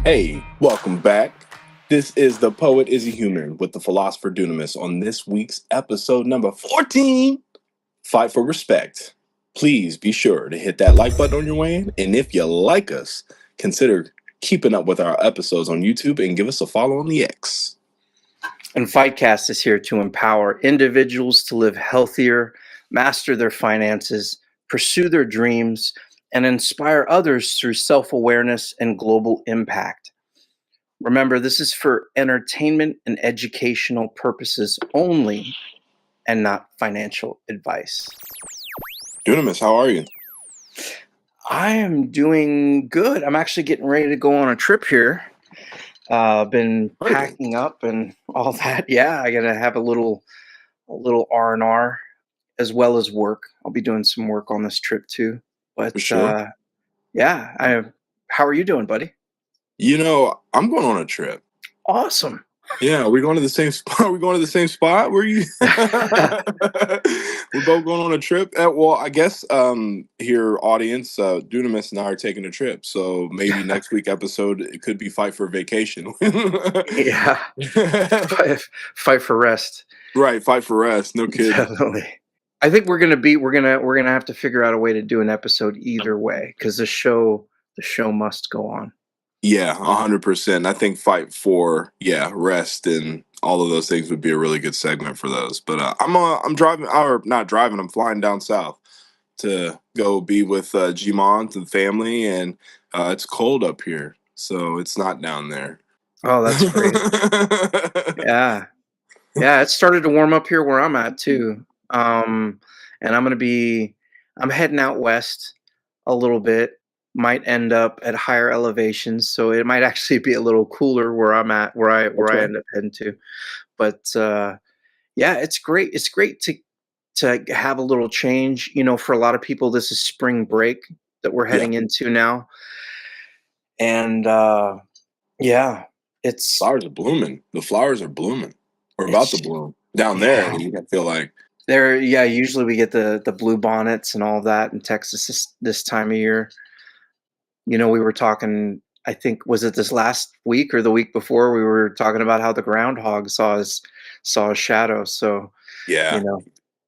Hey, welcome back. This is the poet Is He Human with the philosopher Dunamis on this week's episode number 14, Fight for Respect. Please be sure to hit that like button on your way in, and if you like us, consider keeping up with our episodes on YouTube and give us a follow on the X. And Fightcast is here to empower individuals to live healthier, master their finances, pursue their dreams, and inspire others through self-awareness and global impact. Remember, this is for entertainment and educational purposes only and not financial advice. Dunamis, how are you? I am doing good. I'm actually getting ready to go on a trip here. Been packing up and all that. Yeah, I gotta have a little R&R as well as work. I'll be doing some work on this trip too. But For sure. yeah, how are you doing, buddy? I'm going on a trip. Awesome. Yeah, are we going to the same spot? Are we going to the same spot? Where you? We're both going on a trip. Well, I guess here, audience, Dunamis and I are taking a trip. So maybe next week episode it could be Fight for Vacation. Yeah. Fight for rest. Right, Fight for Rest. No kidding. Definitely. I think we're gonna have to figure out a way to do an episode either way because the show must go on. Yeah, 100%. I think Fight for Rest and all of those things would be a really good segment for those. But I'm driving, or not driving. I'm flying down south to go be with Gmont and family, and it's cold up here, so it's not down there. Oh, that's great. Yeah. Yeah, it started to warm up here where I'm at too. And I'm heading out west a little bit. Might end up at higher elevations, so it might actually be a little cooler where I'm at, where I Okay. end up heading to. But yeah, it's great. It's great to have a little change. You know, for a lot of people, this is spring break that we're Yeah, heading into now, and yeah, it's flowers are blooming. The flowers are blooming. We're about to it's bloom down there. yeah. You feel like There, yeah, usually we get the blue bonnets and all that in Texas this time of year. You know, we were talking, I think, was it this last week or the week before, we were talking about how the groundhog saw a shadow. So, you yeah, know,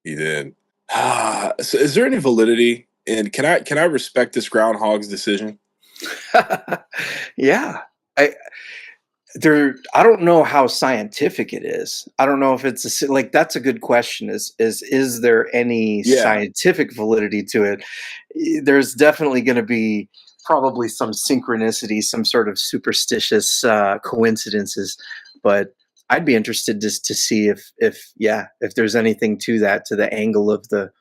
he did. So is there any validity? And can I respect this groundhog's decision? yeah, I I don't know how scientific it is. I don't know if it's like that's a good question. Is there any Yeah, scientific validity to it? There's definitely going to be probably some synchronicity, some sort of superstitious coincidences, but I'd be interested just to see if there's anything to that, to the angle of the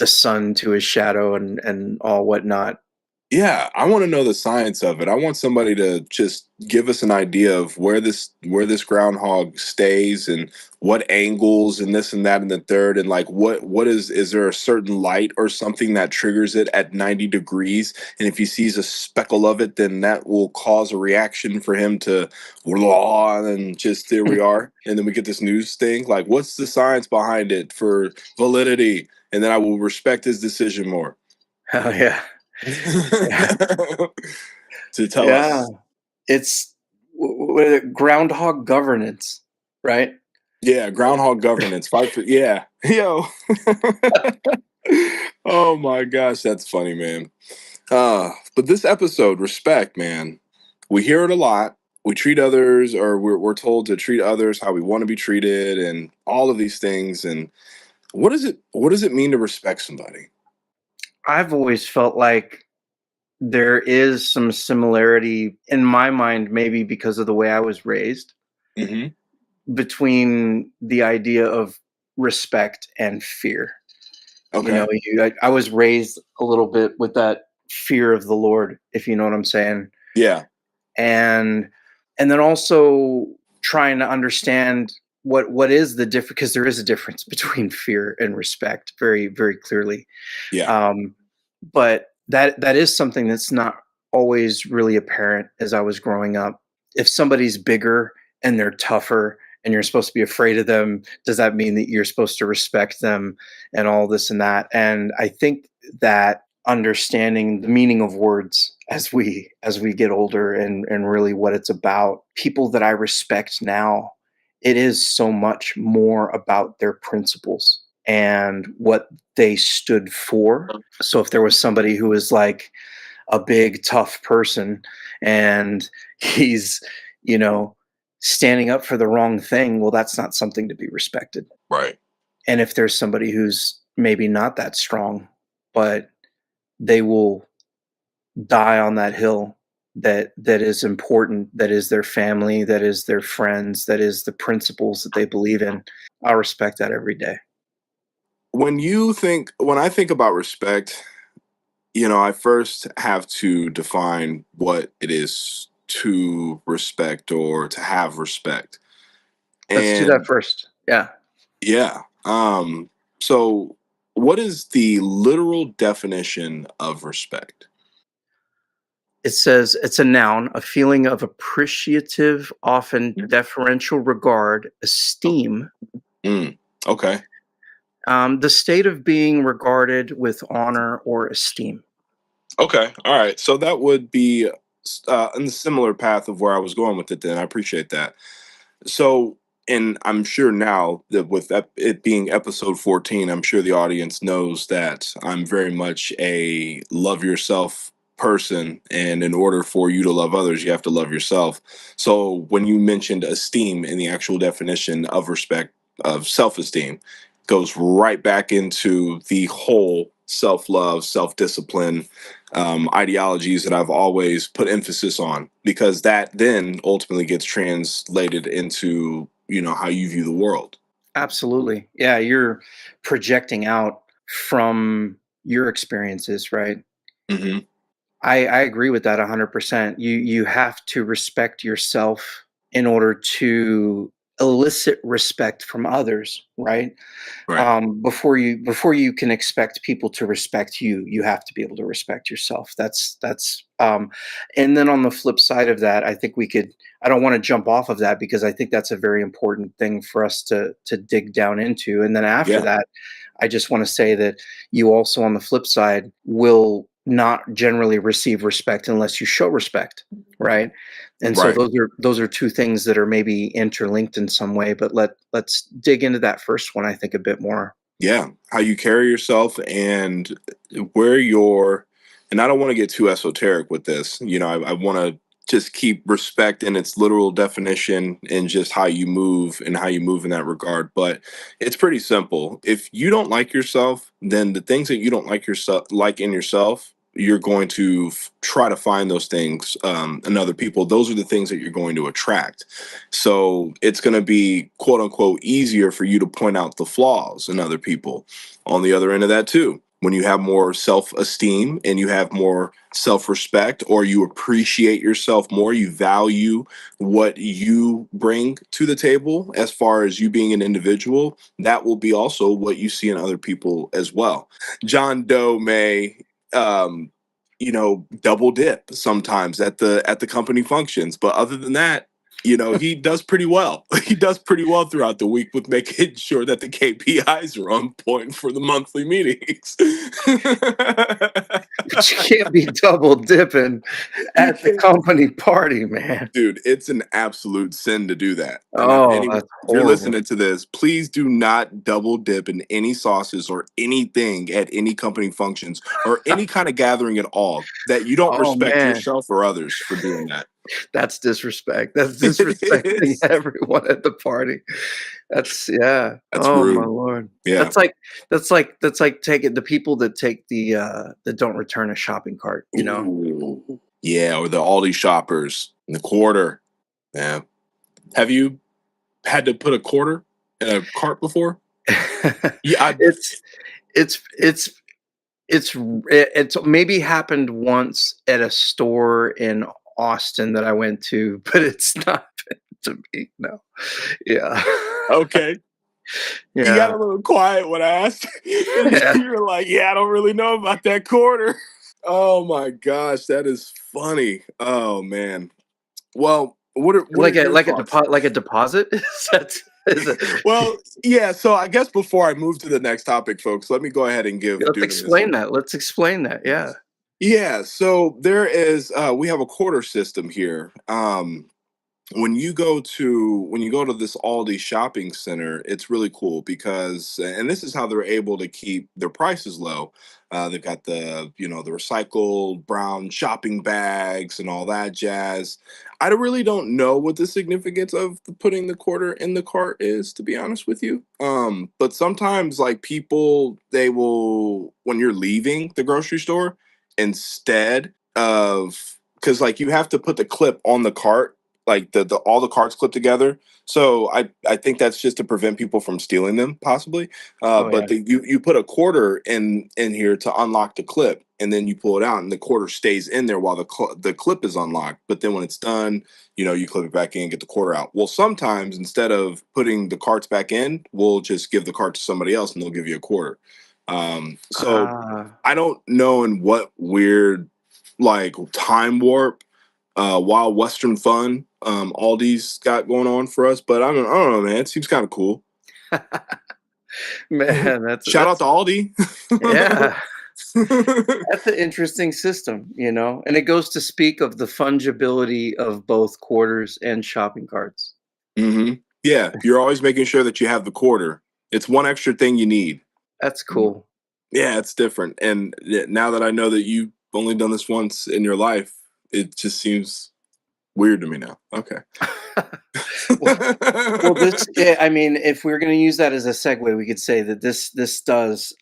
sun to his shadow and all whatnot. yeah. I want to know the science of it. I want somebody to just give us an idea of where this groundhog stays and what angles and this and that and the third, and like what is there a certain light or something that triggers it at 90 degrees, and if he sees a speckle of it, then that will cause a reaction for him to blah, and just there we are, and then we get this news thing. Like, what's the science behind it for validity? And then I will respect his decision more. Oh yeah, yeah, To tell yeah. us. It's what is it? Groundhog governance, right? Yeah, groundhog governance. Fight for Yo. Oh my gosh, that's funny, man. But this episode, respect, man. We hear it a lot. We treat others, or we're told to treat others how we want to be treated, and all of these things. And what does it mean to respect somebody? I've always felt like there is some similarity in my mind, maybe because of the way I was raised, Hmm. between the idea of respect and fear. You know, Okay. I was raised a little bit with that fear of the Lord, if you know what I'm saying, Yeah. and then also trying to understand what is the difference, because there is a difference between fear and respect, very very clearly. Yeah. Um, but that is something that's not always really apparent as I was growing up. If somebody's bigger and they're tougher and you're supposed to be afraid of them, does that mean that you're supposed to respect them and all this and that? And I think that understanding the meaning of words as we get older, and really what it's about. People that I respect now, it is so much more about their principles and what they stood for. So if there was somebody who was like a big tough person, and he's, you know, standing up for the wrong thing, well, that's not something to be respected. Right. And if there's somebody who's maybe not that strong, but they will die on that hill, that is important, that is their family, that is their friends, that is the principles that they believe in, I respect that every day. When I think about respect, I first have to define what it is to respect or to have respect. Let's do that And first. Yeah. yeah, so what is the literal definition of respect? It says it's a noun, a feeling of appreciative, often deferential regard, esteem, Mm, okay. the state of being regarded with honor or esteem. Okay. All right. So that would be in the similar path of where I was going with it. Then I appreciate that. So, and I'm sure now that with it being episode 14, I'm sure the audience knows that I'm very much a love yourself person. And in order for you to love others, you have to love yourself. So, when you mentioned esteem in the actual definition of respect, of self esteem, goes right back into the whole self love, self discipline ideologies that I've always put emphasis on, because that then ultimately gets translated into how you view the world. Absolutely. Yeah, you're projecting out from your experiences, right? Hmm. I agree with that 100%. You have to respect yourself in order to elicit respect from others, right? Right. Before you can expect people to respect you, you have to be able to respect yourself. And then on the flip side of that, I think we could. I don't want to jump off of that because I think that's a very important thing for us to dig down into. And then after Yeah. that, I just want to say that you also, on the flip side, will not generally receive respect unless you show respect, right? And so Right. those are two things that are maybe interlinked in some way. But let's dig into that first one, I think, a bit more. Yeah. How you carry yourself and where you're, and I don't want to get too esoteric with this. I want to just keep respect in its literal definition and just how you move and how you move in that regard. But it's pretty simple. If you don't like yourself, then the things that you don't like in yourself, you're going to try to find those things in other people. Those are the things that you're going to attract. So it's going to be quote unquote easier for you to point out the flaws in other people. On the other end of that, too, when you have more self esteem and you have more self respect, or you appreciate yourself more, you value what you bring to the table as far as you being an individual, that will be also what you see in other people as well. John Doe may double dip sometimes at the company functions, but other than that, he does pretty well. He does pretty well throughout the week with making sure that the KPIs are on point for the monthly meetings. But you can't be double dipping You at the can, company party, man. dude, it's an absolute sin to do that. And Oh, that's if you're horrible. listening to this, please do not double dip in any sauces or anything at any company functions or any kind of gathering at all that you don't Oh, respect man. yourself or others for doing that. That's disrespect. That's It disrespecting is. everyone at the party. That's yeah. That's Oh my rude. lord. Yeah. That's like taking the people that take the that don't return a shopping cart, you know? Ooh. Yeah, or the Aldi shoppers in the quarter. Yeah. Have you had to put a quarter in a cart before? Yeah, it's it's it's maybe happened once at a store in Austin that I went to, but it's not to me. No. Yeah. okay. You got Yeah. a little quiet when I asked. Yeah. You were like, "Yeah, I don't really know about that quarter." Oh my gosh, that is funny. Oh man. Well, what are your thoughts? like a deposit? Is it, Well, yeah. So I guess before I move to the next topic, folks, let me go ahead and give let's Dugan this. explain that. Let's explain that. Yeah. Yeah. So there is. We have a quarter system here. When you go to this Aldi shopping center, it's really cool because, and this is how they're able to keep their prices low. They've got the recycled brown shopping bags and all that jazz. Really don't know what the significance of putting the quarter in the cart is, to be honest with you. But sometimes, like, people, they will, when you're leaving the grocery store, instead of, because like you have to put the clip on the cart, like the all the cards clipped together. So I think that's just to prevent people from stealing them, possibly. Oh yeah. But you put a quarter in here to unlock the clip, and then you pull it out, and the quarter stays in there while the clip is unlocked. But then when it's done, you clip it back in, get the quarter out. Well, sometimes instead of putting the carts back in, we'll just give the cart to somebody else, and they'll give you a quarter. So Ah. I don't know in what weird, like, time warp, wild western fun, Aldi's got going on for us, but I don't know, man. It seems kind of cool. Man, Shout out to Aldi. yeah. That's an interesting system, and it goes to speak of the fungibility of both quarters and shopping carts. Hmm. Yeah, you're always making sure that you have the quarter. It's one extra thing you need. That's Mm. cool. Yeah, it's different. And now that I know that you've only done this once in your life, it just seems weird to me now. Okay. Well, well, this, yeah, I mean, if we're going to use that as a segue, we could say that this does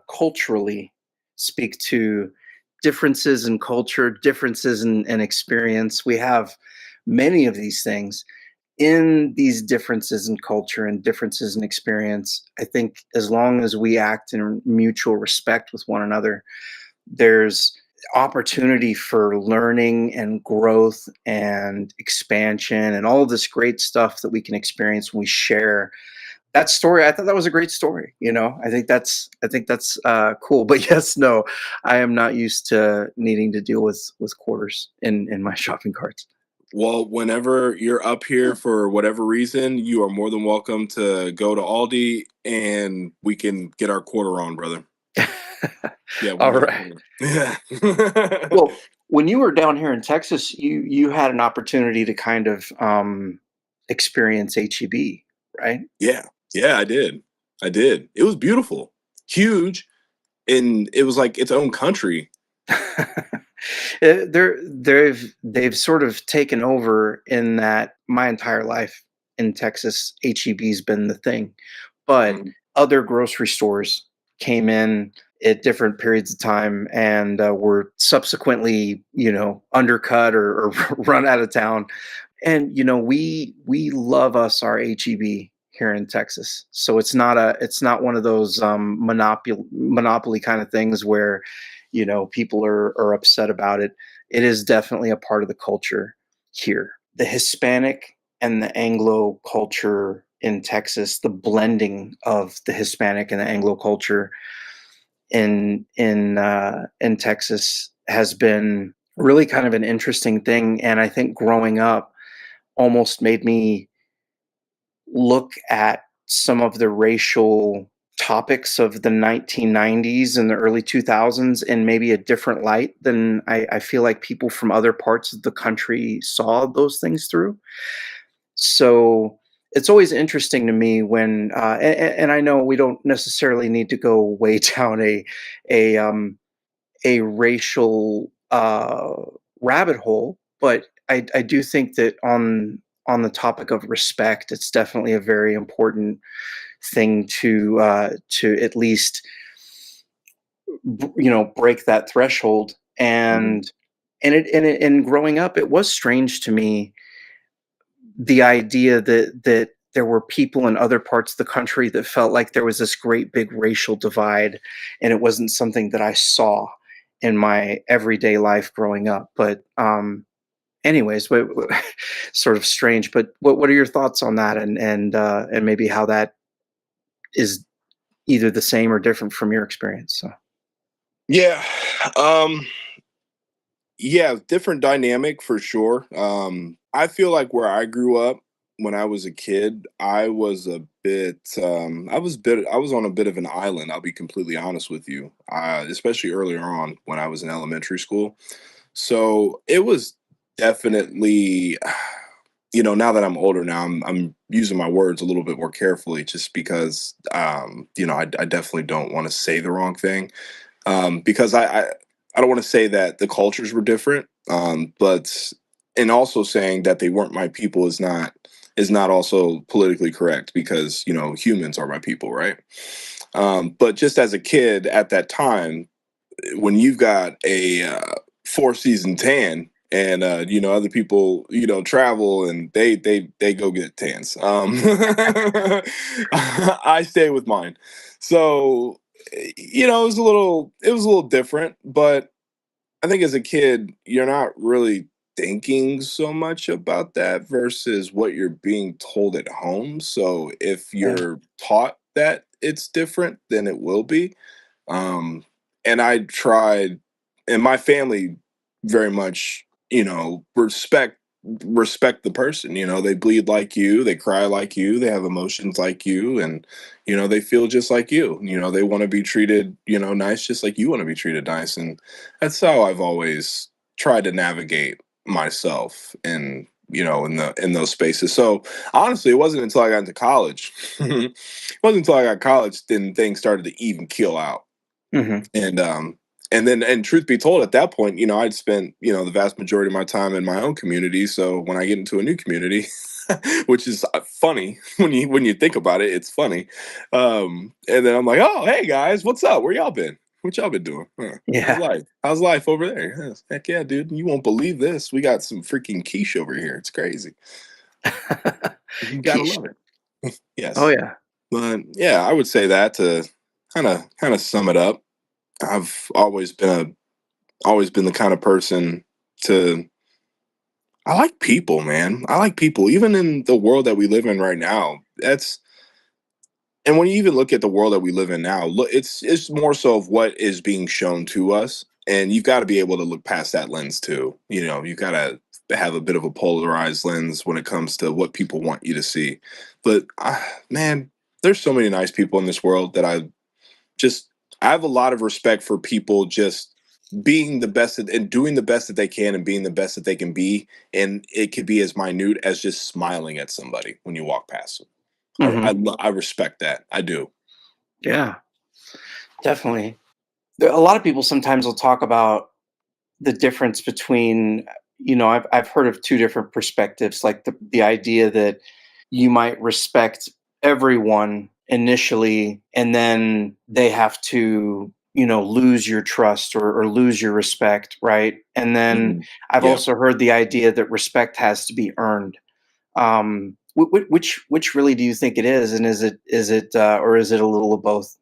culturally speak to differences in culture, differences in experience. We have many of these things in these differences in culture and differences in experience. I think as long as we act in mutual respect with one another, there's opportunity for learning and growth and expansion and all of this great stuff that we can experience when we share that story. I thought that was a great story. I think that's cool. But yes, no, I am not used to needing to deal with quarters in my shopping carts. Well, whenever you're up here for whatever reason, you are more than welcome to go to Aldi and we can get our quarter on, brother. Yeah, we All can get right. our quarter. Yeah. Well, when you were down here in Texas, you had an opportunity to kind of experience HEB, right? Yeah. Yeah, I did. I did. It was beautiful. Huge. And it was like its own country. They've sort of taken over in that my entire life in Texas, HEB's been the thing, but Mhm. other grocery stores came in at different periods of time and were subsequently, undercut or run out of town. And we love us our HEB here in Texas. So it's not one of those monopoly kind of things where people are upset about it. It is definitely a part of the culture here. The Hispanic and the Anglo culture in Texas, the blending of the Hispanic and the Anglo culture in Texas has been really kind of an interesting thing. And I think growing up almost made me look at some of the racial topics of the 1990s and the early 2000s in maybe a different light than I feel like people from other parts of the country saw those things through. So it's always interesting to me when, and I know we don't necessarily need to go way down a um, a racial rabbit hole, but I do think that on the topic of respect, it's definitely a very important thing to at least break that threshold. Mhm. And growing up, it was strange to me the idea that there were people in other parts of the country that felt like there was this great big racial divide, and it wasn't something that I saw in my everyday life growing up. But anyways, sort of strange. But what are your thoughts on that, and maybe how that is either the same or different from your experience? So Yeah. Um Yeah, different dynamic for sure. I feel like where I grew up when I was a kid, I was a bit, I was on a bit of an island. I'll be completely honest with you, especially earlier on when I was in elementary school. So it was definitely, now that I'm older now, I'm using my words a little bit more carefully, just because, I definitely don't want to say the wrong thing, because I don't want to say that the cultures were different, but and also saying that they weren't my people is not also politically correct, because humans are my people, right? But just as a kid at that time, when you've got a four season tan, and other people travel and they go get tans, I stay with mine. So it was a little different, but I think as a kid you're not really thinking so much about that versus what you're being told at home. So if Yeah. you're taught that it's different, then it will be. Um, and I tried, and my family very much, respect the person. They bleed like you, they cry like you, they have emotions like you, and they feel just like you. They want to be treated, nice, just like you want to be treated nice. And that's how I've always tried to navigate myself in those spaces. So honestly, it wasn't until I got into college. It wasn't until I got college then things started to even keel out. Hmm. And truth be told, at that point, I'd spent, the vast majority of my time in my own community. So when I get into a new community, which is funny when you think about it, it's funny. And then I'm like, oh, hey guys, what's up? Where y'all been? What y'all been doing? Huh. How's Yeah. life? How's life over there? Yes, heck yeah, dude. You won't believe this. We got some freaking quiche over here. It's crazy. You gotta Quiche. love it. Oh Yes. yeah. But yeah, I would say that to kind of sum it up. I've always been the kind of person to I like people, man. I like people, even in the world that we live in right now. And when you even look at the world that we live in now, look, it's more so of what is being shown to us, and you've got to be able to look past that lens too. You've got to have a bit of a polarized lens when it comes to what people want you to see. But man, there's so many nice people in this world that just I have a lot of respect for people just being the best and doing the best that they can and being the best that they can be. And it could be as minute as just smiling at somebody when you walk past them. I, Hmm. I respect that. I do. Yeah, definitely. A lot of people sometimes will talk about the difference between, I've heard of two different perspectives, like the idea that you might respect everyone initially and then they have to, lose your trust, or lose your respect, right? And then Mhm. I've Yeah. also heard the idea that respect has to be earned. Which really do you think it is, and is it or is it a little of both?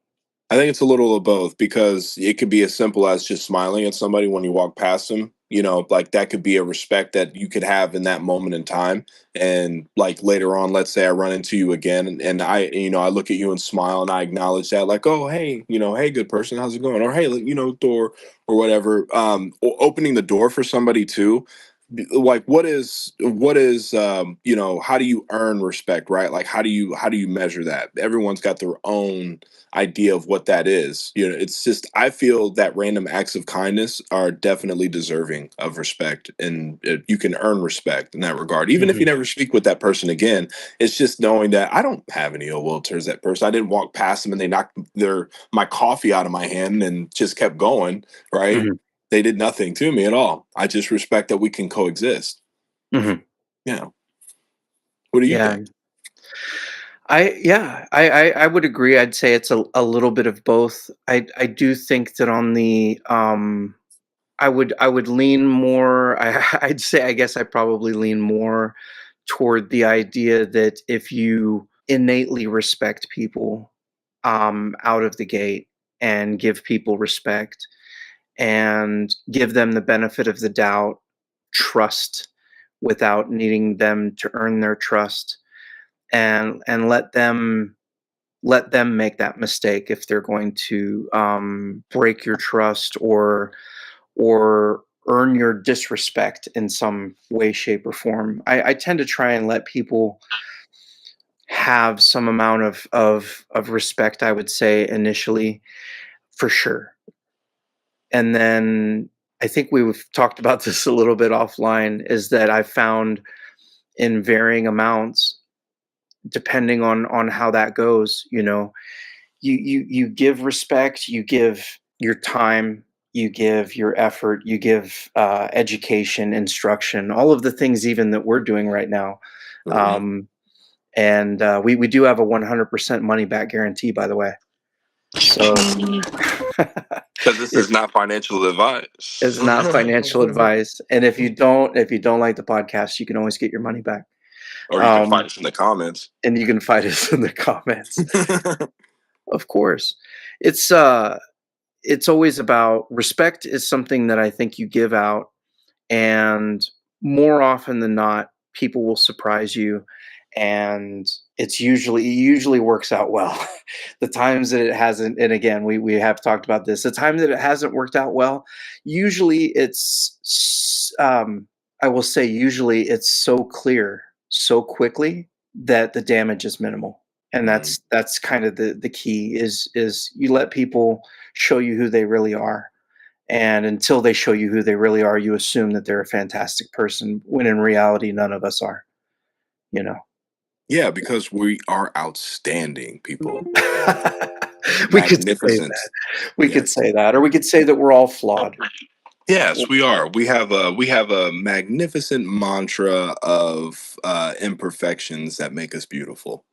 I think it's a little of both, because it could be as simple as just smiling at somebody when you walk past them. Like that could be a respect that you could have in that moment in time. And like later on, let's say I run into you again, and I look at you and smile and I acknowledge that, like, oh, hey, hey, good person, how's it going? Or hey, door or whatever. Or opening the door for somebody too. Like what is how do you earn respect, right? Like how do you measure that? Everyone's got their own idea of what that is. It's just I feel that random acts of kindness are definitely deserving of respect, and you can earn respect in that regard. Even if you Mhm, never speak with that person again, it's just knowing that I don't have any ill will towards that person. I didn't walk past them and they knocked my coffee out of my hand and just kept going, right? mhm, They did nothing to me at all. I just respect that we can coexist. mhm. Yeah. What do you Yeah. think? I would agree. I'd say it's a little bit of both. I do think that on the I would lean more. I'd say, I guess I probably lean more toward the idea that if you innately respect people out of the gate, and give people respect and give them the benefit of the doubt, trust without needing them to earn their trust, and let them make that mistake if they're going to break your trust, or earn your disrespect in some way, shape, or form. I tend to try and let people have some amount of respect, I would say, initially, for sure. And then I think we've talked about this a little bit offline, is that I found in varying amounts, depending on how that goes, you give respect, you give your time, you give your effort, you give education, instruction, all of the things even that we're doing right now. Mhm. Um, and we do have a 100% money back guarantee, by the way. So Because this is it's not financial advice. it's not financial advice. And if you don't like the podcast, you can always get your money back. Or you can find Um, us in the comments. and you can fight us in the comments. Of course. It's always about respect is something that I think you give out, and more often than not, people will surprise you, and it usually works out well. The times that it hasn't, and again, we have talked about this, the time that it hasn't worked out well, usually I will say usually it's so clear so quickly that the damage is minimal. And Mhm. that's kind of the key is you let people show you who they really are. And until they show you who they really are, you assume that they're a fantastic person, when in reality, none of us are, you know. Yeah, because we are outstanding people. We could say that. Magnificent. We could Yes. say that, or we could say that we're all flawed. Yes, we are. We have a magnificent mantra of imperfections that make us beautiful.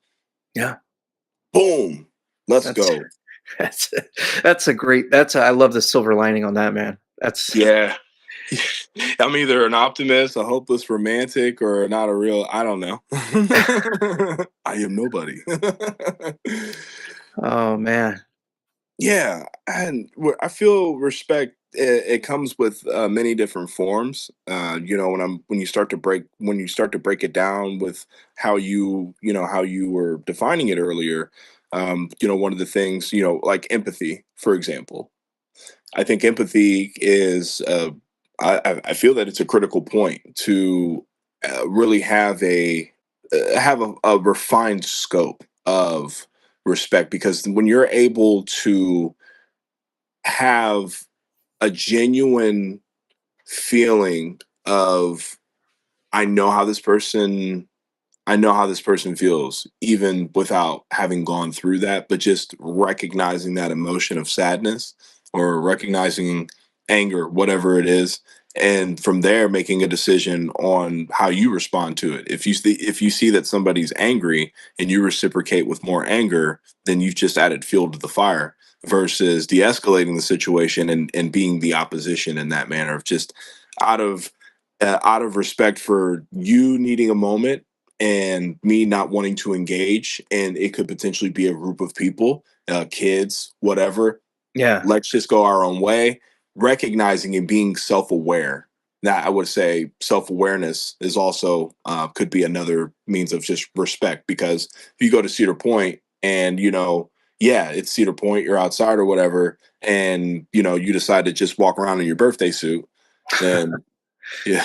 Yeah, Boom. Let's that's go. that's that's a great. I love the silver lining on that, man. That's Yeah. I'm either an optimist, a hopeless romantic, or not a real, I don't know. I am nobody. oh man. Yeah, and I feel respect. It comes with many different forms. When you start to break it down with how you were defining it earlier. One of the things, like empathy, for example. I think empathy is. I feel that it's a critical point to really have a refined scope of respect, because when you're able to have a genuine feeling of I know how this person I know how this person feels, even without having gone through that, but just recognizing that emotion of sadness or recognizing anger, whatever it is, and from there making a decision on how you respond to it. If you see that somebody's angry and you reciprocate with more anger, then you've just added fuel to the fire versus de-escalating the situation and being the opposition in that manner of just out of out of respect for you needing a moment and me not wanting to engage, and it could potentially be a group of people, kids, whatever. Yeah. Let's just go our own way, recognizing and being self-aware. Now I would say self-awareness is also could be another means of just respect, because if you go to Cedar Point and yeah, it's Cedar Point, you're outside or whatever, and you decide to just walk around in your birthday suit, then yeah,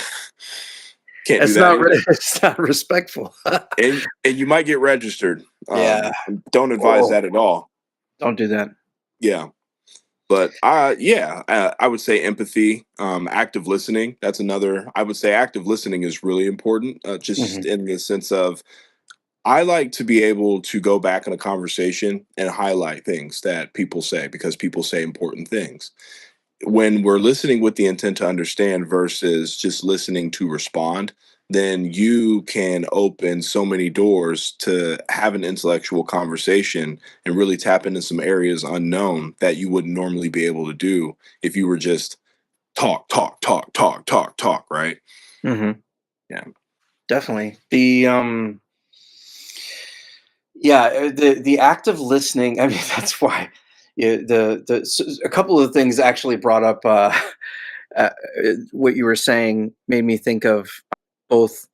can't do It's that not either. it's not respectful. And you might get registered. Yeah. Don't advise Oh, that at all. don't do that. Yeah, but yeah, I would say empathy, active listening. That's another. I would say active listening is really important, just Mhm. in the sense of I like to be able to go back in a conversation and highlight things that people say, because people say important things. When we're listening with the intent to understand versus just listening to respond, then you can open so many doors to have an intellectual conversation and really tap into some areas unknown that you wouldn't normally be able to do if you were just talk, talk, talk, talk, talk, talk, right? Mhm. Yeah. Definitely. The act of listening, I mean, that's why, yeah, a couple of things actually brought up, uh, what you were saying made me think of both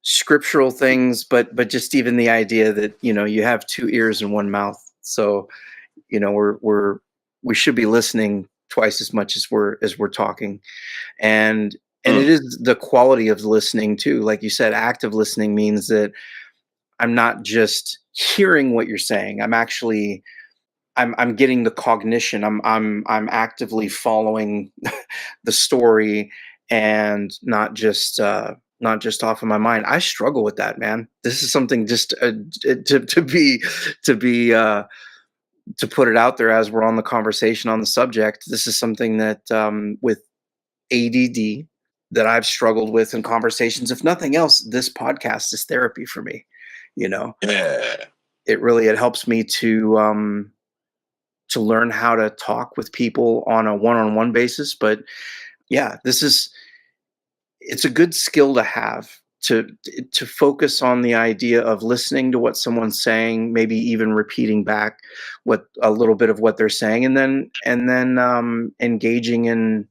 scriptural things, but just even the idea that, you have 2 ears and 1 mouth. So, we should be listening twice as much as we're talking. And it Mm. is the quality of listening too. Like you said, active listening means that I'm not just hearing what you're saying. I'm getting the cognition. I'm actively following the story, and not just off of my mind. I struggle with that, man. This is something just to be to be to put it out there as we're on the conversation on the subject. This is something that with ADD that I've struggled with in conversations. If nothing else, this podcast is therapy for me. You know, Yeah. it helps me to learn how to talk with people on a one-on-one basis. But yeah, it's a good skill to have, to focus on the idea of listening to what someone's saying, maybe even repeating back what a little bit of what they're saying, and then engaging in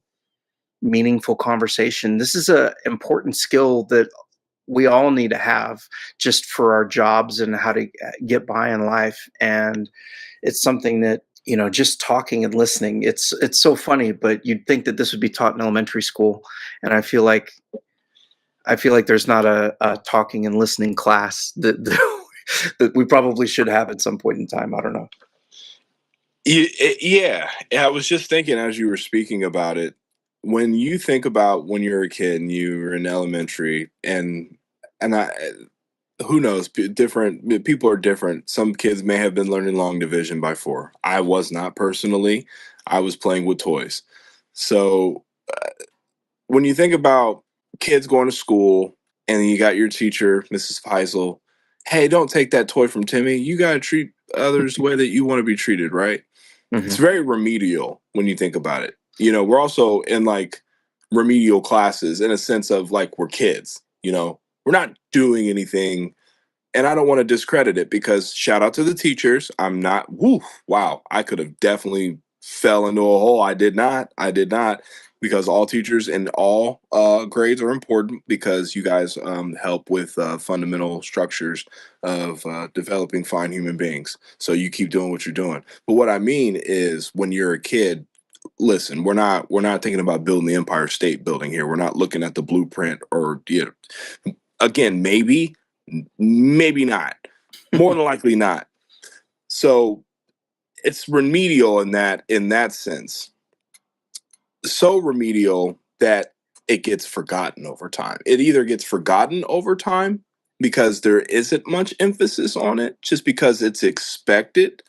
meaningful conversation. This is a important skill that we all need to have just for our jobs and how to get by in life. And it's something that, just talking and listening, it's so funny, but you'd think that this would be taught in elementary school. And I feel like there's not a talking and listening class that we probably should have at some point in time. I don't know. Yeah, I was just thinking as you were speaking about it, when you think about when you're a kid and you were in elementary, and I, who knows, different people are different. Some kids may have been learning long division by four. I was not personally. I was playing with toys. So when you think about kids going to school and you got your teacher, Mrs. Feisel, hey, don't take that toy from Timmy. You got to treat others the way that you want to be treated, right? It's Hmm. very remedial when you think about it. We're also in like remedial classes in a sense of like we're kids, we're not doing anything. And I don't want to discredit it because shout out to the teachers. I'm not, woo, wow, I could have definitely fell into a hole. I did not, because all teachers in all grades are important because you guys help with fundamental structures of developing fine human beings. So you keep doing what you're doing. But what I mean is when you're a kid, listen, we're not thinking about building the Empire State Building here. We're not looking at the blueprint or again, maybe not. More than likely not. So it's remedial in that sense. So remedial that it gets forgotten over time. It either gets forgotten over time because there isn't much emphasis on it, just because it's expected.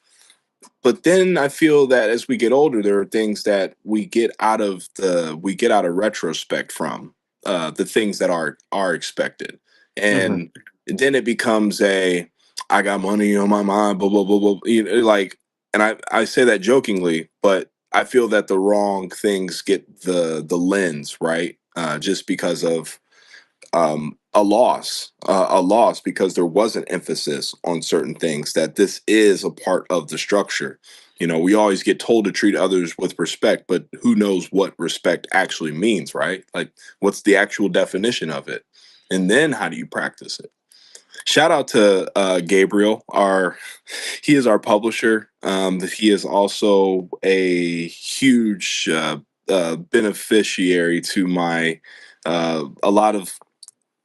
But then I feel that as we get older, there are things that we get out of retrospect from the things that are expected, Hmm. and then it becomes I got money on my mind, blah blah blah blah. Like, and I say that jokingly, but I feel that the wrong things get the lens right, just because of a loss because there was an emphasis on certain things, that this is a part of the structure. We always get told to treat others with respect, but who knows what respect actually means, right? Like, what's the actual definition of it? And then how do you practice it? Shout out to Gabriel, he is our publisher. He is also a huge beneficiary to my a lot of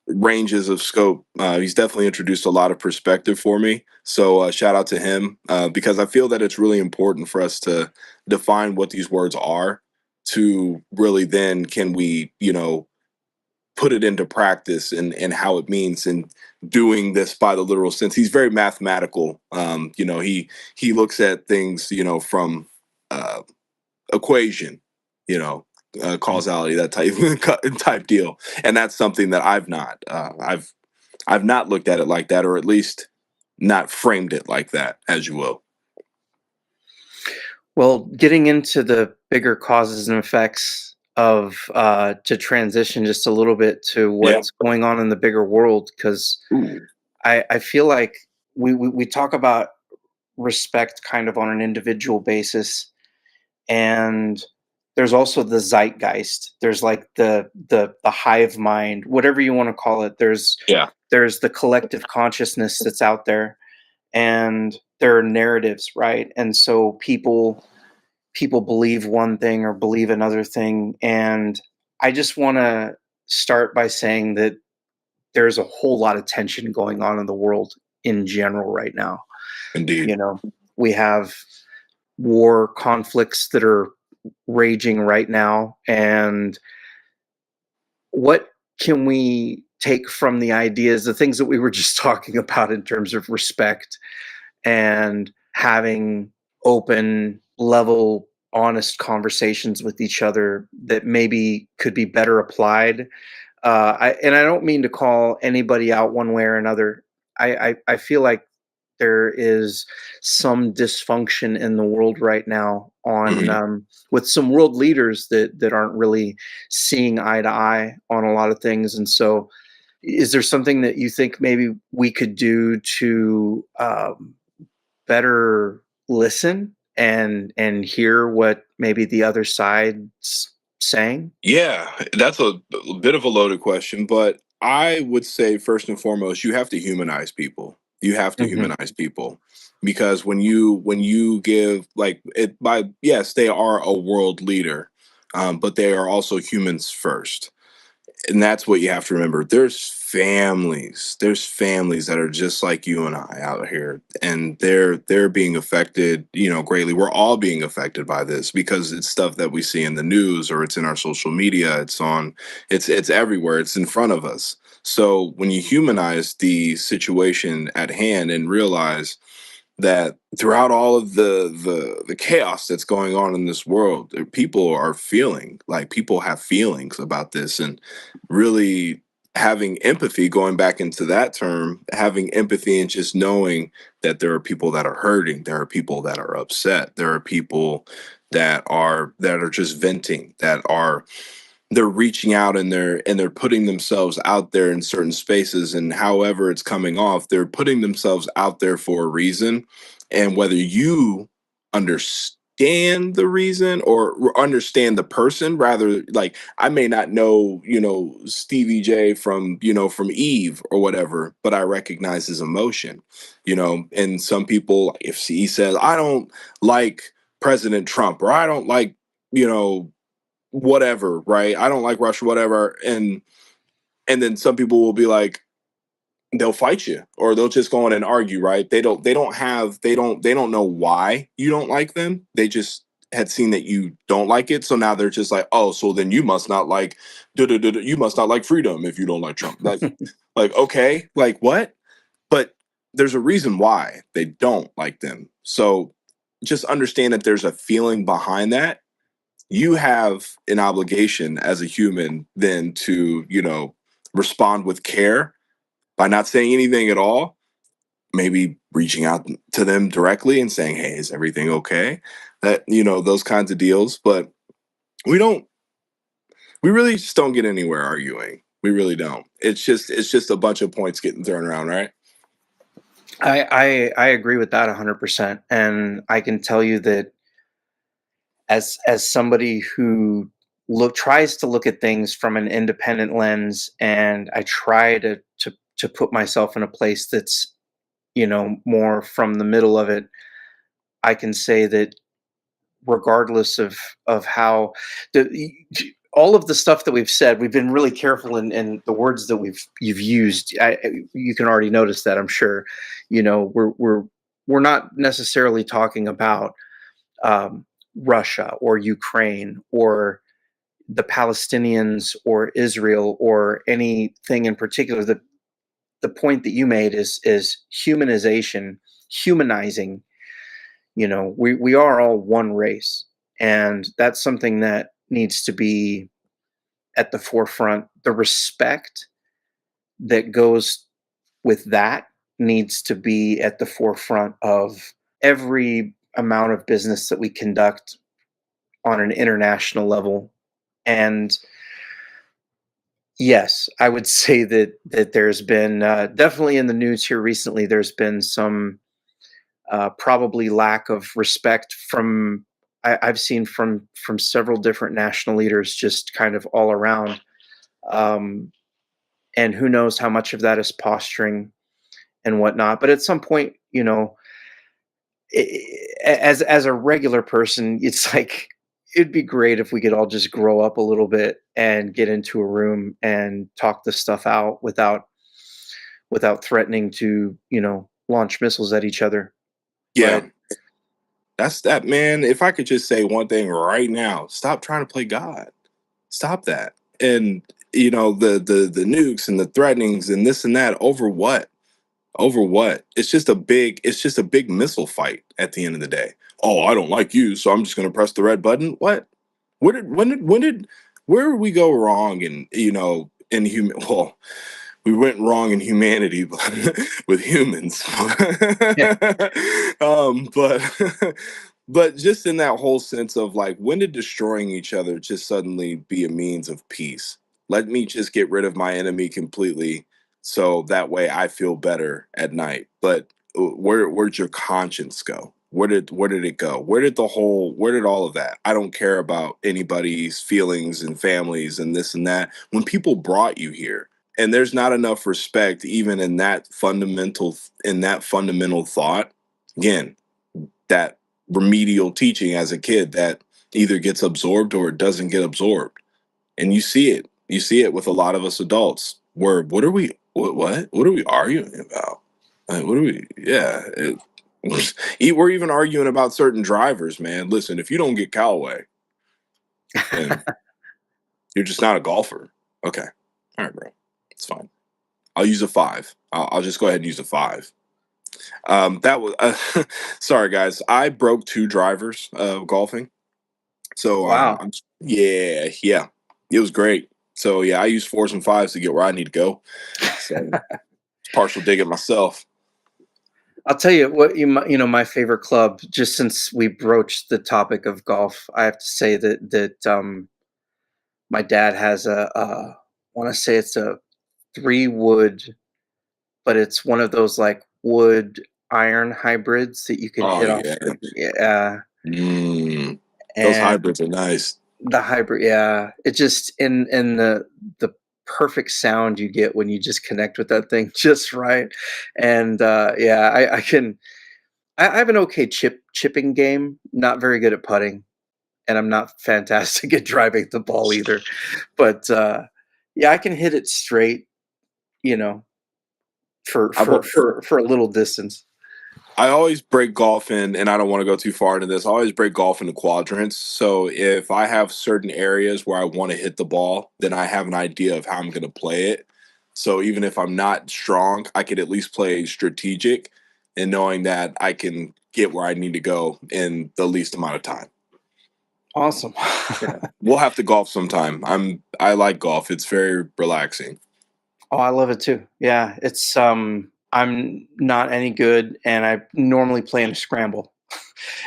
ranges of scope. He's definitely introduced a lot of perspective for me. So shout out to him, because I feel that it's really important for us to define what these words are, to really then can we, put it into practice and how it means, and doing this by the literal sense. He's very mathematical. He looks at things, from uh, equation, you know, causality, that type type deal, and that's something that I've not looked at it like that, or at least not framed it like that, as you will. Well, getting into the bigger causes and effects of to transition just a little bit to Yeah. what's going on in the bigger world, because Ooh. I feel like we talk about respect kind of on an individual basis, and there's also the zeitgeist. There's like the hive mind, whatever you want to call it. Yeah. There's the collective consciousness that's out there, and there are narratives, right? And so people believe one thing or believe another thing. And I just want to start by saying that there's a whole lot of tension going on in the world in general right now. Indeed. You know, we have war conflicts that are raging right now. And what can we take from the ideas, the things that we were just talking about in terms of respect and having open, level, honest conversations with each other that maybe could be better applied? And I don't mean to call anybody out one way or another. I feel like there is some dysfunction in the world right now on Mhm. with some world leaders that aren't really seeing eye to eye on a lot of things. And so, is there something that you think maybe we could do to better listen and hear what maybe the other side's saying? Yeah, that's a bit of a loaded question, but I would say first and foremost, you have to humanize people. You have to Hmm. humanize people because when you give like it by yes, they are a world leader, but they are also humans first. And that's what you have to remember. There's families that are just like you and I out here, and they're being affected, greatly. We're all being affected by this because it's stuff that we see in the news, or it's in our social media, it's everywhere, it's in front of us. So when you humanize the situation at hand and realize that throughout all of the chaos that's going on in this world, people are feeling like people have feelings about this, and really having empathy, going back into that term, having empathy and just knowing that there are people that are hurting, there are people that are upset, there are people that are just venting, that are they're reaching out, and they're putting themselves out there in certain spaces, and however it's coming off, they're putting themselves out there for a reason. And whether you understand the reason or understand the person, rather, like I may not know, Stevie J from Eve or whatever, but I recognize his emotion. And some people, if he says I don't like President Trump, or I don't like, you know whatever, right? I don't like Russia, whatever. And then some people will be like, they'll fight you, or they'll just go in and argue, right? They don't know why you don't like them. They just had seen that you don't like it. So now they're just like, oh, so then you must not like you must not like freedom if you don't like Trump. Like okay, like what? But there's a reason why they don't like them. So just understand that there's a feeling behind that. You have an obligation as a human then to, respond with care by not saying anything at all, maybe reaching out to them directly and saying, hey, is everything okay? That, those kinds of deals. But we don't, we really just don't get anywhere arguing. We really don't. It's just a bunch of points getting thrown around, right? I agree with that 100%, and I can tell you that as somebody who tries to look at things from an independent lens, and I try to put myself in a place that's more from the middle of it. I can say that regardless of how the all of the stuff that we've said, we've been really careful in the words that you've used. You can already notice that, I'm sure. We're not necessarily talking about Russia or Ukraine or the Palestinians or Israel or anything in particular. The point that you made is humanization, humanizing. We are all one race, and that's something that needs to be at the forefront. The respect that goes with that needs to be at the forefront of every amount of business that we conduct on an international level. And yes, I would say that there's been definitely in the news here recently. There's been some probably lack of respect from I've seen from several different national leaders, just kind of all around. Um, and who knows how much of that is posturing and whatnot. But at some point, as a regular person, it's like it'd be great if we could all just grow up a little bit and get into a room and talk this stuff out without threatening to, launch missiles at each other. Yeah, But that's that, man. If I could just say one thing right now, stop trying to play God. Stop that. And the nukes and the threatenings and this and that over what? Over what? It's just a big missile fight at the end of the day. Oh, I don't like you, so I'm just going to press the red button. What? Where did we go wrong in human well, we went wrong in humanity with humans. yeah, But but just in that whole sense of like, when did destroying each other just suddenly be a means of peace? Let me just get rid of my enemy completely, so that way I feel better at night. But where'd your conscience go? Where did it go? Where did all of that? I don't care about anybody's feelings and families and this and that. When people brought you here, and there's not enough respect even in that fundamental thought, again, that remedial teaching as a kid that either gets absorbed or it doesn't get absorbed. And you see it with a lot of us adults, where what are we arguing about? Like, what are we yeah we're even arguing about certain drivers, man. Listen, if you don't get Callaway, then you're just not a golfer. Okay, all right, bro, it's fine. I'll use a five. I'll just go ahead and use a five. That was sorry, guys. I broke two drivers golfing, so wow. yeah, yeah, it was great. So yeah, I use fours and fives to get where I need to go. So partial dig at myself. I'll tell you what my favorite club. Just since we broached the topic of golf, I have to say that my dad has I want to say it's a 3 wood, but it's one of those like wood iron hybrids that you can Oh hit off. yeah, Yeah, mm, those and hybrids are nice. the hybrid, yeah, it just in the perfect sound you get when you just connect with that thing just right. And yeah, I have an okay chipping game. Not very good at putting, and I'm not fantastic at driving the ball either. But yeah, I can hit it straight, you know, for I've for for for a little distance. I always break golf in, and I don't want to go too far into this. I always break golf into quadrants. So if I have certain areas where I want to hit the ball, then I have an idea of how I'm going to play it. So even if I'm not strong, I could at least play strategic and knowing that I can get where I need to go in the least amount of time. Awesome. Yeah. We'll have to golf sometime. I like golf. It's very relaxing. Oh, I love it too. Yeah, I'm not any good, and I normally play in a scramble. Oh,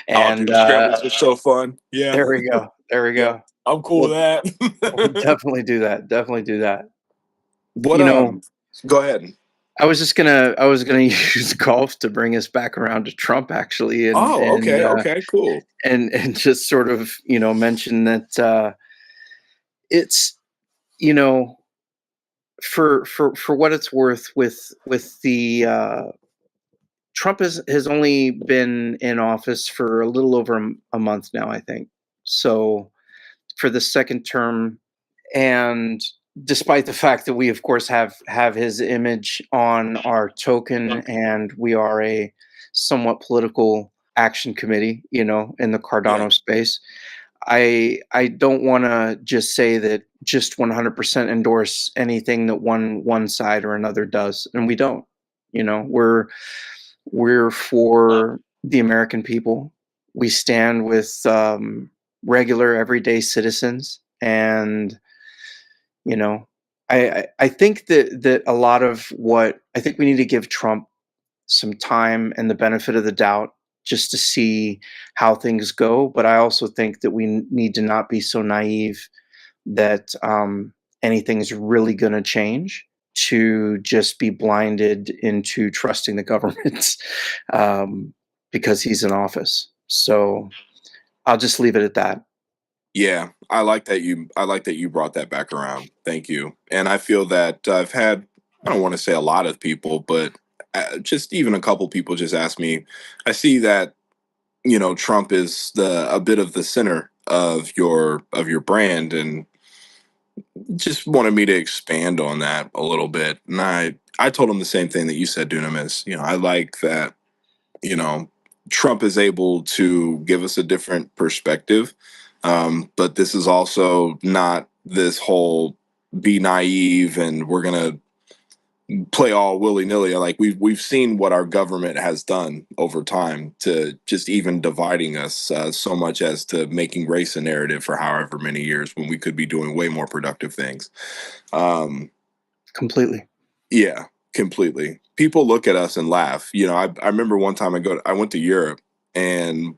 And dude, scrambles are so fun. Yeah. there we go. There we Yeah. go. I'm cool with We'll we'll that. definitely do that. Definitely do that. What You know, go ahead. I was gonna use golf to bring us back around to Trump actually, Oh, okay, okay, cool. and just sort of, mention that it's, you know, for what it's worth with the Trump has only been in office for a little over a month now, I think. So for the second term, and despite the fact that we, of course, have his image on our token, and we are a somewhat political action committee, in the Yeah. Cardano space, I don't want to just say that just 100% endorse anything that one side or another does, and we don't. We're for the American people. We stand with regular, everyday citizens, and you know, I think that a lot of what I think we need to give Trump some time and the benefit of the doubt just to see how things go. But I also think that we need to not be so naive that anything's really going to change, to just be blinded into trusting the government um, because he's in office. So I'll just leave it at that. Yeah, I like that you brought that back around. Thank you. And I feel that I've had, I don't want to say a lot of people, but just even a couple people just ask me. I see that Trump is the a bit of the center of your brand, and just wanted me to expand on that a little bit. And I told him the same thing that you said, Dunamis. I like that, you know, Trump is able to give us a different perspective. But this is also not this whole be naive and we're gonna play all willy nilly. Like we've seen what our government has done over time to just even dividing us so much as to making race a narrative for however many years when we could be doing way more productive things. Um, Completely. yeah, completely. People look at us and laugh. I remember one time I went to Europe and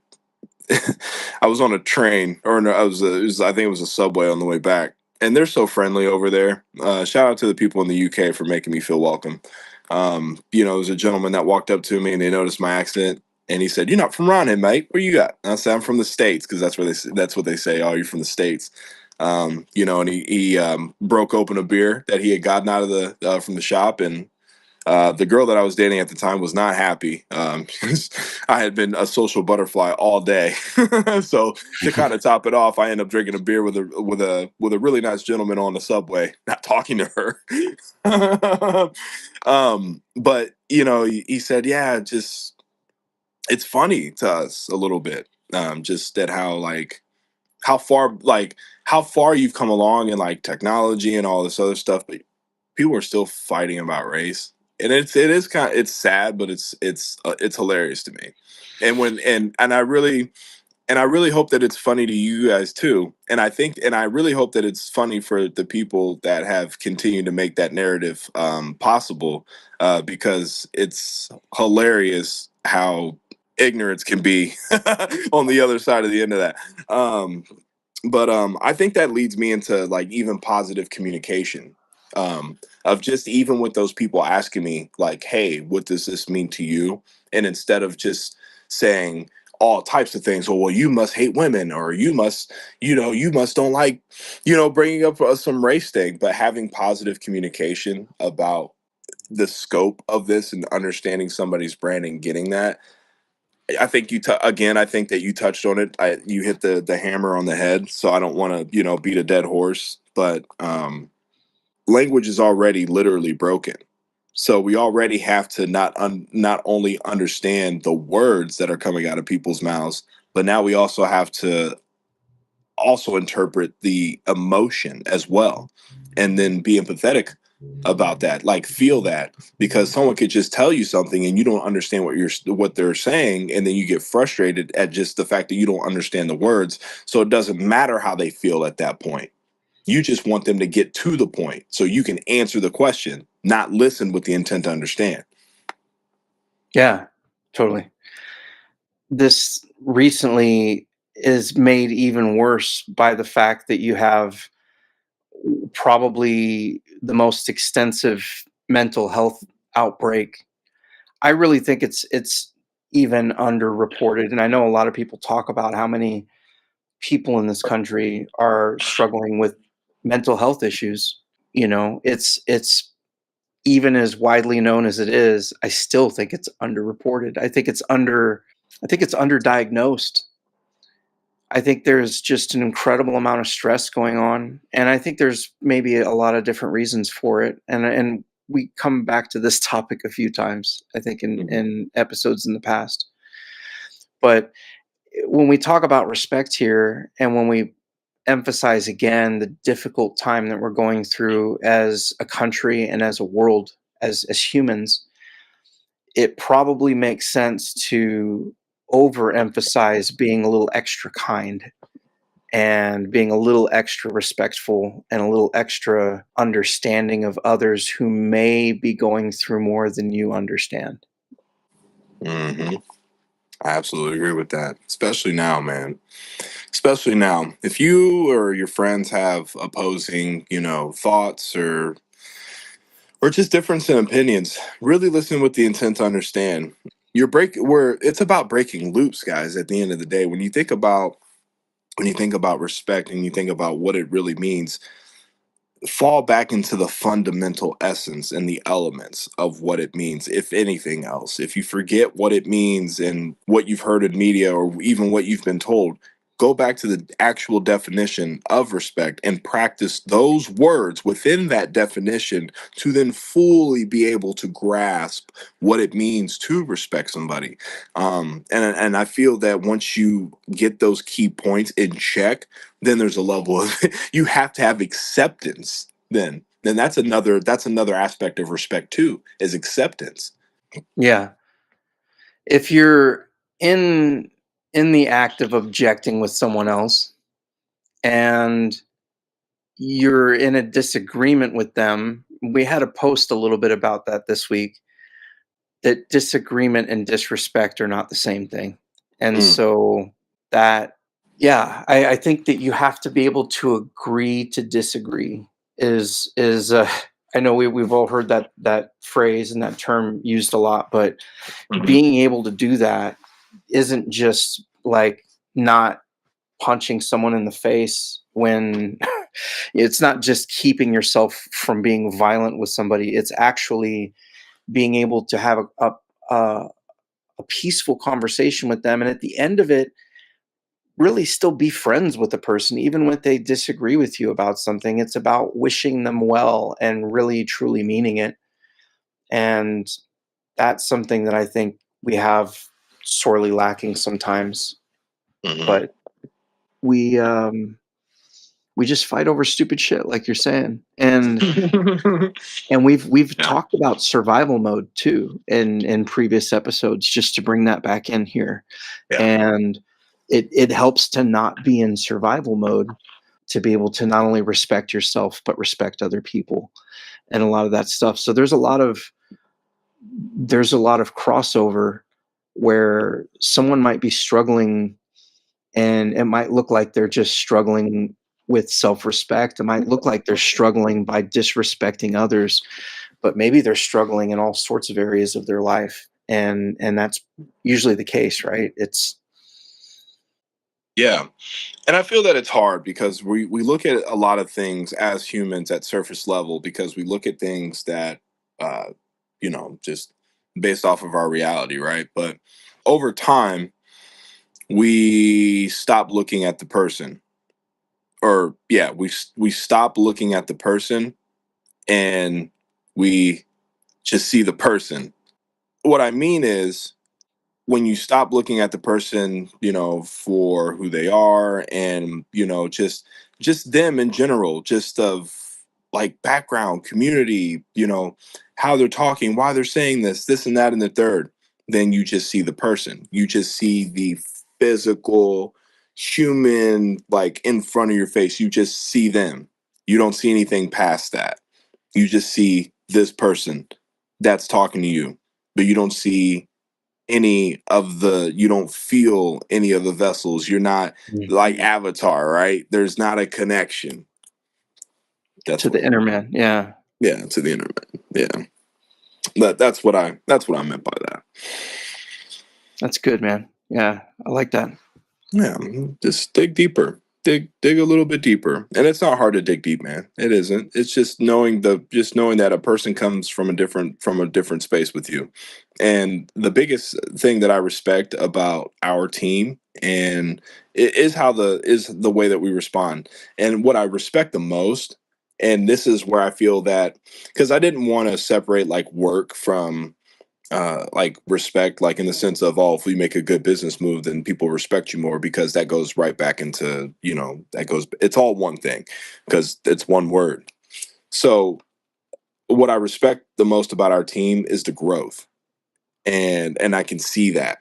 I was on a train, or no, I think it was a subway on the way back, and they're so friendly over there. Shout out to the people in the UK for making me feel welcome. There was a gentleman that walked up to me and they noticed my accent, and he said, "You're not from around here, mate. Where you got?" And I said, "I'm from the States," because that's what they say. "Oh, you're from the States." And he broke open a beer that he had gotten out of the from the shop, and the girl that I was dating at the time was not happy. I had been a social butterfly all day, so to kind of top it off, I ended up drinking a beer with a really nice gentleman on the subway, not talking to her. But he said, "Yeah, just it's funny to us a little bit, just that how far how far you've come along in like technology and all this other stuff, but people are still fighting about race, and it's sad, but it's hilarious to me. And I really hope that it's funny to you guys too. And I really hope that it's funny for the people that have continued to make that narrative possible, because it's hilarious how ignorance can be on the other side of the end of that. But I think that leads me into like even positive communication, of just even with those people asking me like, "Hey, what does this mean to you?" And instead of just saying all types of things, well, you must hate women, or you must don't like, bringing up some race thing, but having positive communication about the scope of this and understanding somebody's brand and getting that. I think again. I think that you touched on it. You hit the hammer on the head. So I don't want to beat a dead horse, but language is already literally broken. So we already have to not only understand the words that are coming out of people's mouths, but now we also have to also interpret the emotion as well, and then be empathetic about that, like feel that, because someone could just tell you something and you don't understand what they're saying, and then you get frustrated at just the fact that you don't understand the words. So it doesn't matter how they feel at that point. You just want them to get to the point so you can answer the question, not listen with the intent to understand. Yeah, totally. This recently is made even worse by the fact that you have probably the most extensive mental health outbreak. I really think it's even underreported, and I know a lot of people talk about how many people in this country are struggling with mental health issues. It's even as widely known as it is, I still think it's underreported. I think it's underdiagnosed. I think there's just an incredible amount of stress going on, and I think there's maybe a lot of different reasons for it. And we come back to this topic a few times, I think, Mhm. in episodes in the past. But when we talk about respect here, and when we emphasize again the difficult time that we're going through as a country and as a world, as humans, it probably makes sense to overemphasize being a little extra kind and being a little extra respectful and a little extra understanding of others who may be going through more than you understand. hmm I absolutely agree with that, especially now, man. Especially now, if you or your friends have opposing, thoughts or just difference in opinions, really listen with the intent to understand. Where it's about breaking loops, guys. At the end of the day, when you think about respect and you think about what it really means, fall back into the fundamental essence and the elements of what it means, if anything else. If you forget what it means and what you've heard in media or even what you've been told, go back to the actual definition of respect and practice those words within that definition to then fully be able to grasp what it means to respect somebody. And I feel that once you get those key points in check, then there's a level of you have to have acceptance. Then that's another aspect of respect too, is acceptance. Yeah. If you're in in the act of objecting with someone else and you're in a disagreement with them, we had a post a little bit about that this week, that disagreement and disrespect are not the same thing. And Mm, so that, yeah, I think that you have to be able to agree to disagree. Is I know we've all heard that phrase and that term used a lot, but mhm. being able to do that isn't just like not punching someone in the face when it's not just keeping yourself from being violent with somebody. It's actually being able to have a, a peaceful conversation with them, and at the end of it, really still be friends with the person, even when they disagree with you about something. It's about wishing them well and really truly meaning it. And that's something that I think we have sorely lacking sometimes. Mhm. But we um, we just fight over stupid shit, like you're saying, and we've Yeah. talked about survival mode too in previous episodes, just to bring that back in here. Yeah. And it helps to not be in survival mode, to be able to not only respect yourself but respect other people and a lot of that stuff. So there's a lot of crossover where someone might be struggling, and it might look like they're just struggling with self-respect. It might look like they're struggling by disrespecting others, but maybe they're struggling in all sorts of areas of their life, and that's usually the case, right? It's Yeah. And I feel that it's hard because we look at a lot of things as humans at surface level, because we look at things that uh just based off of our reality, right? But over time we stop looking at the person, or yeah, we stop looking at the person, and we just see the person. What I mean is, when you stop looking at the person, for who they are, and just them in general, just of like background, community, how they're talking, why they're saying this and that and the third, then you just see the person. You just see the physical human, like in front of your face. You just see them. You don't see anything past that. You just see this person that's talking to you, but you don't feel any of the vessels. You're not like Avatar, right? There's not a connection. That's to what the inner man. Yeah, Yeah, to the internet. Yeah. That's what I meant by that. that's good, man. Yeah, I like that. Yeah, just dig deeper. Dig a little bit deeper. And it's not hard to dig deep, man. It isn't. It's just knowing that a person comes from a different space with you. And the biggest thing that I respect about our team, and it is the way that we respond. And what I respect the most, and this is where I feel that, because I didn't want to separate like work from like respect, like in the sense of, oh, if we make a good business move, then people respect you more, because that goes right back into, it's all one thing, because it's one word. So what I respect the most about our team is the growth, and I can see that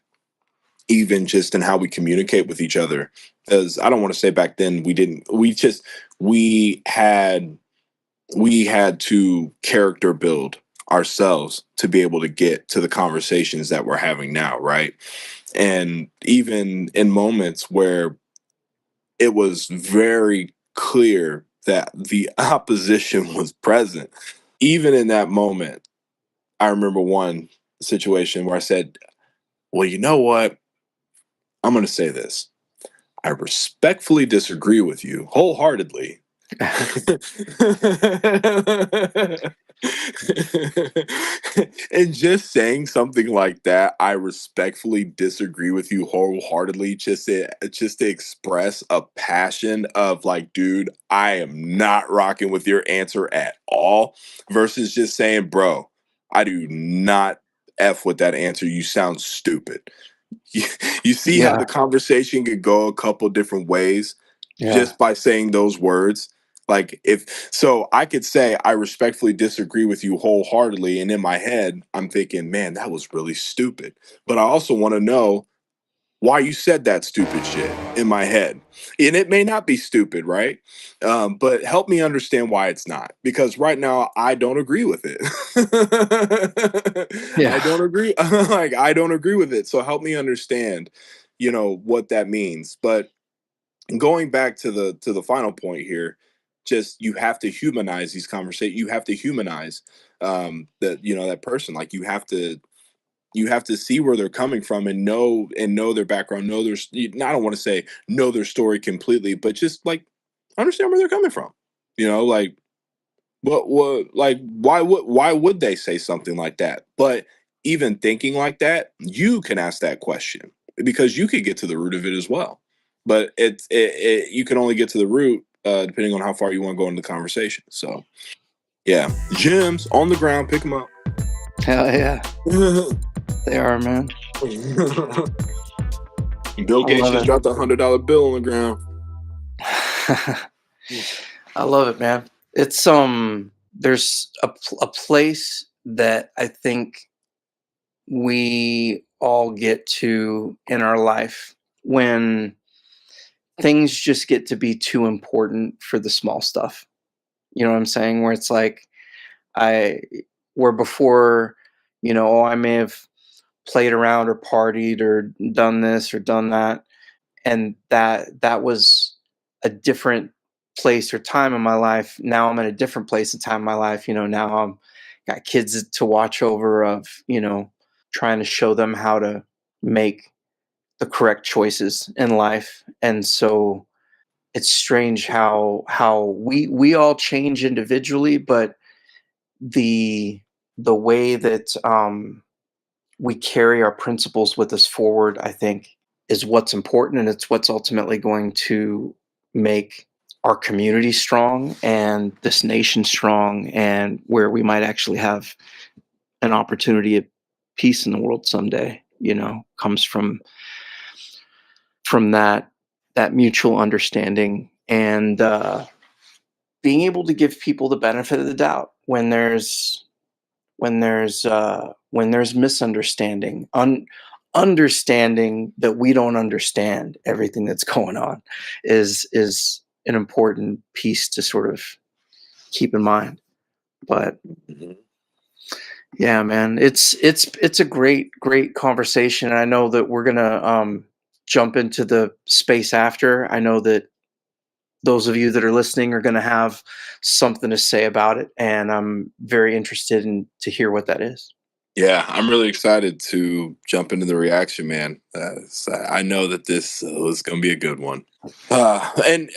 even just in how we communicate with each other. Because I don't want to say back then we didn't, we had we had to character build ourselves to be able to get to the conversations that we're having now, right? And even in moments where it was very clear that the opposition was present, even in that moment, I remember one situation where I said, well, you know what? I'm going to say this. I respectfully disagree with you wholeheartedly, And just saying something like that, I respectfully disagree with you wholeheartedly. Just to express a passion of like, dude, I am not rocking with your answer at all, versus just saying, bro, I do not F with that answer. You sound stupid. You, you see how Yeah. the conversation could go a couple different ways Yeah. just by saying those words. Like, if so, I could say I respectfully disagree with you wholeheartedly, and in my head I'm thinking, man, that was really stupid, but I also want to know why you said that stupid shit in my head. And it may not be stupid, right? But help me understand why it's not. Because right now I don't agree with it. I Yeah. don't agree. Like, I don't agree with it. So help me understand, what that means. But going back to the final point here, just you have to humanize these conversations. You have to humanize that person. Like, you have to see where they're coming from, and know their background, know their I don't want to say know their story completely, but just like understand where they're coming from. Like, why would they say something like that? But even thinking like that, you can ask that question, because you could get to the root of it as well. But you can only get to the root depending on how far you want to go into the conversation. So yeah, gems on the ground, pick them up. Hell yeah. They are, man. Bill I Gates love just it. dropped $100 bill on the ground. I love it, man. It's there's a place that I think we all get to in our life when things just get to be too important for the small stuff. You know what I'm saying? Where it's like I where before, oh, I may have played around or partied or done this or done that, and that was a different place or time in my life. Now I'm in a different place and time in my life. Now I'm got kids to watch over, of trying to show them how to make the correct choices in life. And so it's strange how we all change individually, but the the way that we carry our principles with us forward, I think, is what's important, and it's what's ultimately going to make our community strong and this nation strong, and where we might actually have an opportunity at peace in the world someday. Comes from that mutual understanding, and being able to give people the benefit of the doubt when there's misunderstanding, understanding that we don't understand everything that's going on is an important piece to sort of keep in mind. But Mhm. yeah, man, it's a great conversation. I know that we're gonna jump into the space after. I know that those of you that are listening are gonna have something to say about it, and I'm very interested in to hear what that is. Yeah, I'm really excited to jump into the reaction, man. I know that this is going to be a good one. And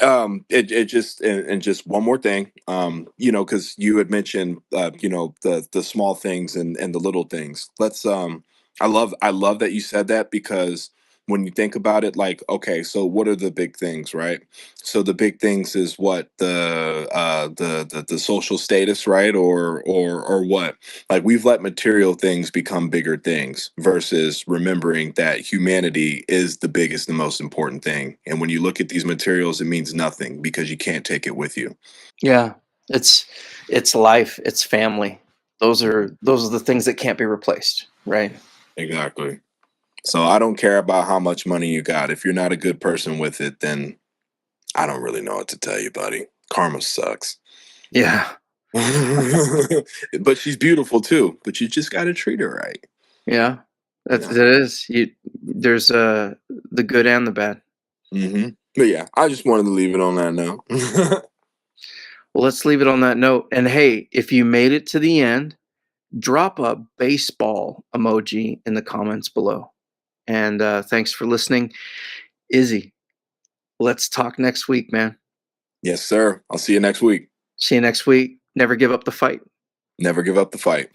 it just and just one more thing, because you had mentioned, the small things and the little things. I love that you said that, because when you think about it, like, okay, so what are the big things, right? So the big things is what the social status, right? Or what? Like, we've let material things become bigger things, versus remembering that humanity is the biggest and most important thing. And when you look at these materials, it means nothing because you can't take it with you. Yeah, it's it's life, it's family. Those are the things that can't be replaced, right? Exactly. So I don't care about how much money you got. If you're not a good person with it, then I don't really know what to tell you, buddy. Karma sucks. Yeah, But she's beautiful too. But you just got to treat her right. yeah. You That's know. that is you. There's the good and the bad. But yeah, I just wanted to leave it on that note. Well, let's leave it on that note. And hey, if you made it to the end, drop a baseball emoji in the comments below. And thanks for listening, Izzy. Let's talk next week, man. Yes, sir. I'll see you next week. See you next week. Never give up the fight. Never give up the fight.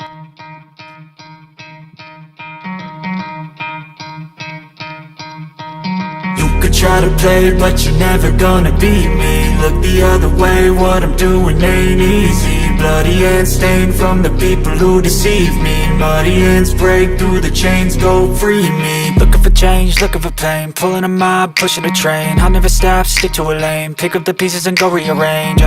You could try to play, but you're never gonna beat me. Look the other way, what I'm doing ain't easy. Bloody hands stained from the people who deceive me. Muddy hands break through the chains, go free me. Looking for change, looking for pain. Pulling a mob, pushing a train. I'll never stop, stick to a lane. Pick up the pieces and go rearrange.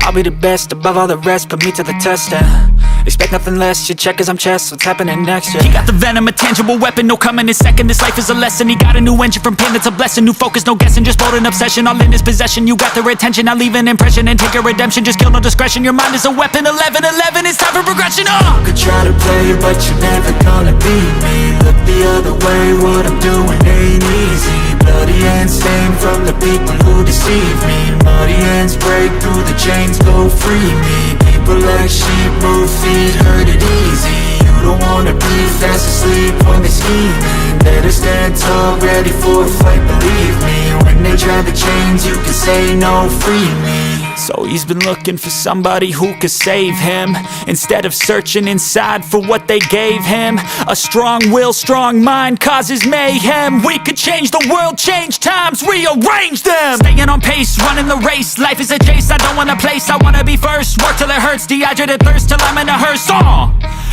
I'll be the best above all the rest, put me to the test and expect nothing less, your check is I'm chess, what's happening next, yeah. He got the venom, a tangible weapon, no coming in second. This life is a lesson, he got a new engine from pain, that's a blessing. New focus, no guessing, just bold and obsession. All in his possession, you got their attention. I'll leave an impression and take your redemption. Just kill, no discretion, your mind is a weapon. 11-11, it's time for progression, You could try to play, but you're never gonna beat me. Look the other way, what I'm doing ain't easy. Bloody hands stained from the people who deceive me. Muddy hands break through the chains, go free me. People like sheep move feet, hurt it easy. You don't wanna be fast asleep when they scheming. Better stand tall, ready for a fight, believe me. When they try the chains, you can say no, free me. So he's been looking for somebody who could save him, instead of searching inside for what they gave him. A strong will, strong mind causes mayhem. We could change the world, change times, rearrange them. Staying on pace, running the race. Life is a chase, I don't want a place. I wanna be first, work till it hurts. Dehydrated thirst till I'm in a hearse.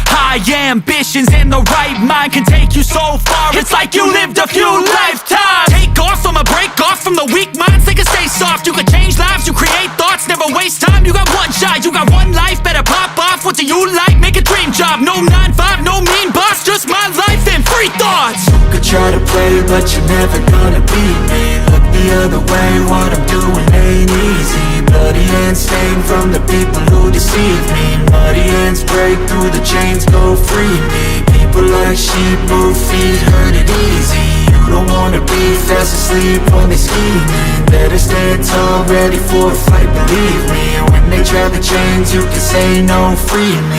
High ambitions and the right mind can take you so far. It's like you lived a few lifetimes. Take off from a break off from the weak minds. They can stay soft. You can change lives, you create thoughts. Never waste time, you got one shot. You got one life, better pop off. What do you like? Make a dream job. No 9-5, no mean boss. Just my life and free thoughts. You could try to play, but you're never gonna beat me. Look the other way, what I'm doing ain't easy. Bloody hands stained from the people who deceive me. Muddy hands break through the chains, go free me. People like sheep move feet, hurt it easy. You don't wanna be fast asleep when they scheming. Better stand tall, ready for a fight, believe me. When they try the chains, you can say no, free me.